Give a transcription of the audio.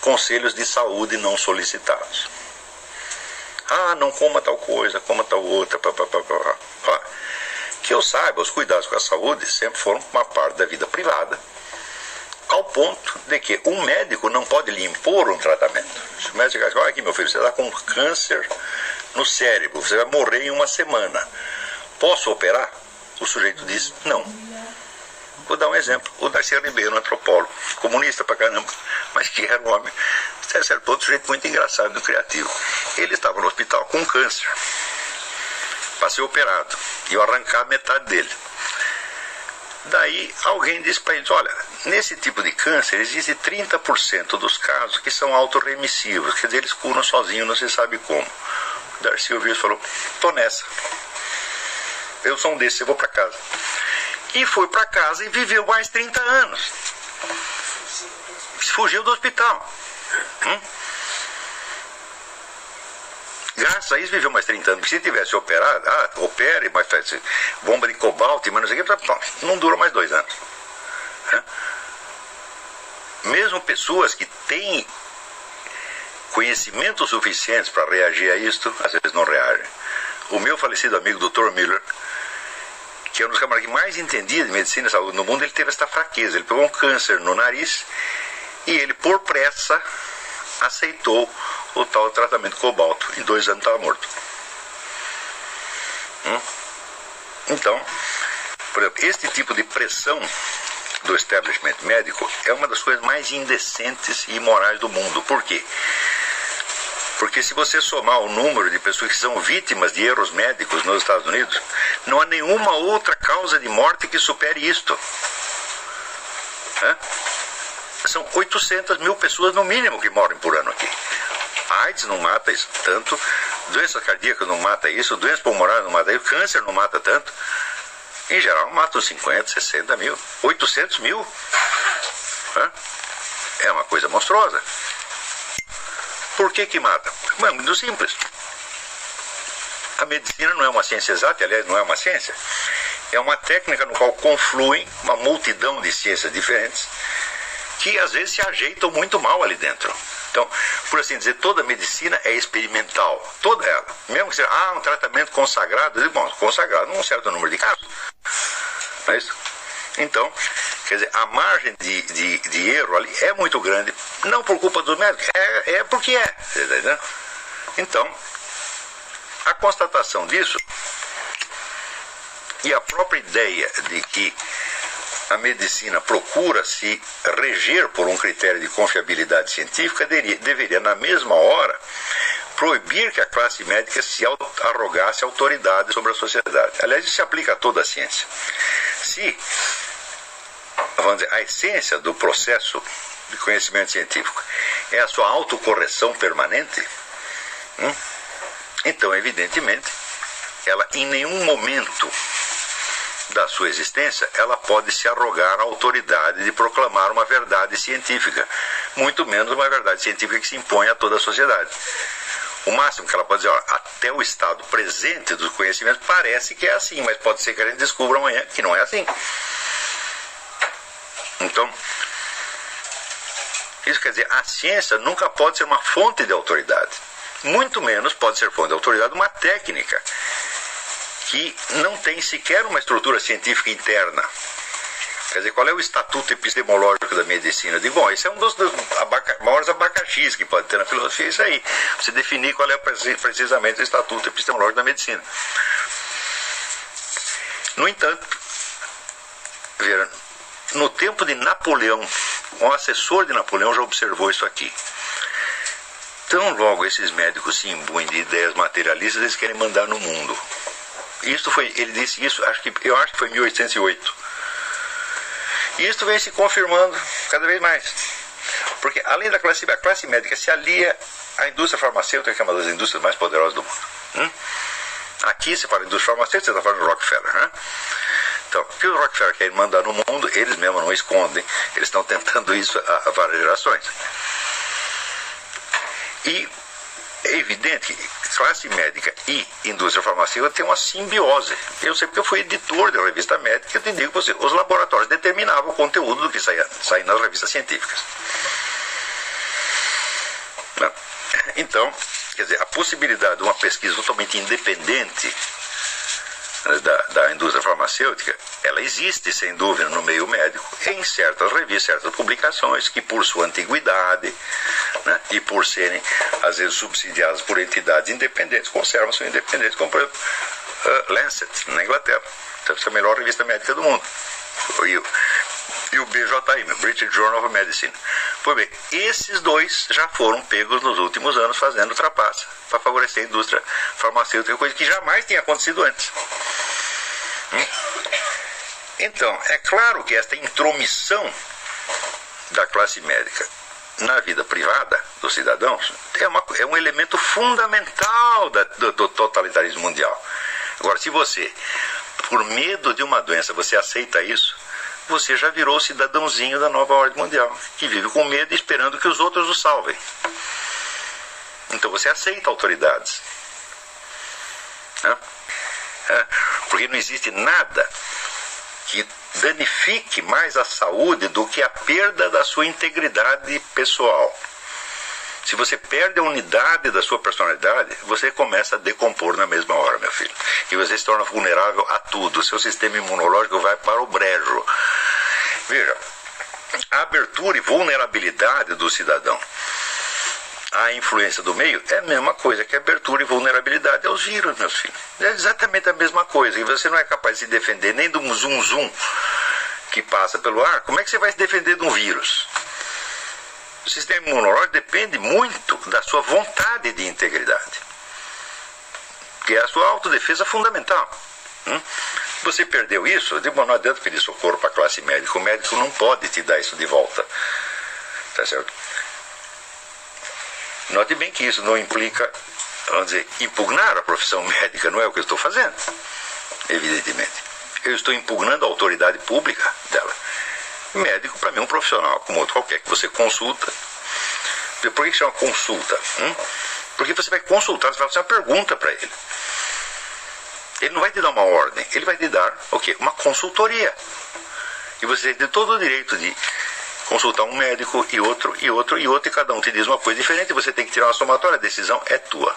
conselhos de saúde não solicitados. Ah, não coma tal coisa, coma tal outra, Que eu saiba, os cuidados com a saúde sempre foram uma parte da vida privada, ao ponto de que um médico não pode lhe impor um tratamento. Se o médico diz, olha aqui meu filho, você está com câncer no cérebro, você vai morrer em uma semana, posso operar? O sujeito diz, não. Vou dar um exemplo, o Darcy Ribeiro, um antropólogo, comunista pra caramba, mas que era um homem, até certo ponto, um sujeito muito engraçado, muito criativo. Ele estava no hospital com câncer, para ser operado, e eu arrancar metade dele. Daí alguém disse para ele, olha, nesse tipo de câncer existe 30% dos casos que são autorremissivos, quer dizer, eles curam sozinhos, não se sabe como. O Darcy ouviu e falou, tô nessa, eu sou um desses, eu vou para casa. E foi para casa e viveu mais 30 anos. Fugiu do hospital. Graças a isso viveu mais 30 anos. Porque se tivesse operado, opere, mas faz bomba de cobalto, mas não sei o que, não dura mais 2 anos. Mesmo pessoas que têm conhecimento suficiente para reagir a isto, às vezes não reagem. O meu falecido amigo Dr. Miller, que é um dos camaradas que mais entendia de medicina e saúde no mundo, ele teve esta fraqueza. Ele pegou um câncer no nariz e ele, por pressa, aceitou o tal tratamento cobalto. Em 2 anos estava morto. Então, por exemplo, este tipo de pressão do establishment médico é uma das coisas mais indecentes e imorais do mundo. Por quê? Porque se você somar o número de pessoas que são vítimas de erros médicos nos Estados Unidos, não há nenhuma outra causa de morte que supere isto. São 800 mil pessoas no mínimo que morrem por ano aqui. A AIDS não mata isso tanto, doença cardíaca não mata isso, doença pulmonar não mata isso, câncer não mata tanto. Em geral matam 50, 60 mil, 800 mil. É uma coisa monstruosa. Por que mata? É muito simples. A medicina não é uma ciência exata, aliás, não é uma ciência. É uma técnica no qual confluem uma multidão de ciências diferentes que às vezes se ajeitam muito mal ali dentro. Então, por assim dizer, toda a medicina é experimental, toda ela. Mesmo que seja um tratamento consagrado, bom, consagrado num certo número de casos. Não é isso? Então, quer dizer, a margem de erro ali é muito grande, não por culpa dos médicos, é porque é. Entendeu? Então, a constatação disso e a própria ideia de que a medicina procura se reger por um critério de confiabilidade científica deveria, na mesma hora, proibir que a classe médica se arrogasse autoridade sobre a sociedade. Aliás, isso se aplica a toda a ciência. Se, vamos dizer, a essência do processo de conhecimento científico é a sua autocorreção permanente, então, evidentemente, ela em nenhum momento da sua existência, ela pode se arrogar a autoridade de proclamar uma verdade científica, muito menos uma verdade científica que se impõe a toda a sociedade. O máximo que ela pode dizer, até o estado presente dos conhecimentos parece que é assim, mas pode ser que a gente descubra amanhã que não é assim. Então, isso quer dizer, a ciência nunca pode ser uma fonte de autoridade, muito menos pode ser fonte de autoridade uma técnica que não tem sequer uma estrutura científica interna. Quer dizer, qual é o estatuto epistemológico da medicina? Eu digo, bom, esse é um dos maiores abacaxis que pode ter na filosofia, isso aí. Você definir qual é precisamente o estatuto epistemológico da medicina. No entanto, veja, no tempo de Napoleão, um assessor de Napoleão já observou isso aqui. Tão logo esses médicos se imbuem de ideias materialistas, eles querem mandar no mundo. Ele disse isso, eu acho que foi em 1808. E isso vem se confirmando cada vez mais. Porque além da classe médica, a classe médica se alia à indústria farmacêutica, que é uma das indústrias mais poderosas do mundo. Aqui você fala indústria farmacêutica, você está falando do Rockefeller, né? Então, o que o Rockefeller quer mandar no mundo, eles mesmos não escondem. Eles estão tentando isso há várias gerações. E é evidente que classe médica e indústria farmacêutica tem uma simbiose. Eu sei porque eu fui editor da revista médica, eu te digo você, os laboratórios determinavam o conteúdo do que saía nas revistas científicas. Então, quer dizer, a possibilidade de uma pesquisa totalmente independente da indústria farmacêutica, ela existe sem dúvida no meio médico, em certas revistas, certas publicações que por sua antiguidade, né, e por serem às vezes subsidiadas por entidades independentes, conservam sua independência, como por exemplo Lancet na Inglaterra, essa é a melhor revista médica do mundo, e o BJM, British Journal of Medicine. Pois bem, esses dois já foram pegos nos últimos anos fazendo trapaça para favorecer a indústria farmacêutica, coisa que jamais tinha acontecido antes. Então, é claro que esta intromissão da classe médica na vida privada dos cidadãos é um elemento fundamental do totalitarismo mundial. Agora, se você, por medo de uma doença, você aceita isso, você já virou cidadãozinho da nova ordem mundial, que vive com medo e esperando que os outros o salvem. Então você aceita autoridades. Né? Porque não existe nada que danifique mais a saúde do que a perda da sua integridade pessoal. Se você perde a unidade da sua personalidade, você começa a decompor na mesma hora, meu filho. E você se torna vulnerável a tudo. O seu sistema imunológico vai para o brejo. Veja, a abertura e vulnerabilidade do cidadão à influência do meio é a mesma coisa que a abertura e vulnerabilidade aos vírus, meus filhos. É exatamente a mesma coisa. E você não é capaz de se defender nem de um zum-zum que passa pelo ar. Como é que você vai se defender de um vírus? O sistema imunológico depende muito da sua vontade de integridade, que é a sua autodefesa fundamental. Você perdeu isso, não adianta pedir socorro para a classe médica. O médico não pode te dar isso de volta. Tá certo? Note bem que isso não implica, vamos dizer, impugnar a profissão médica, não é o que eu estou fazendo, evidentemente. Eu estou impugnando a autoridade pública dela. Médico, para mim, é um profissional, como outro qualquer, que você consulta. Por que chama consulta? Porque você vai consultar, você vai fazer uma pergunta para ele. Ele não vai te dar uma ordem, ele vai te dar o quê? Uma consultoria. E você tem todo o direito de consultar um médico e outro, e cada um te diz uma coisa diferente, e você tem que tirar uma somatória, a decisão é tua.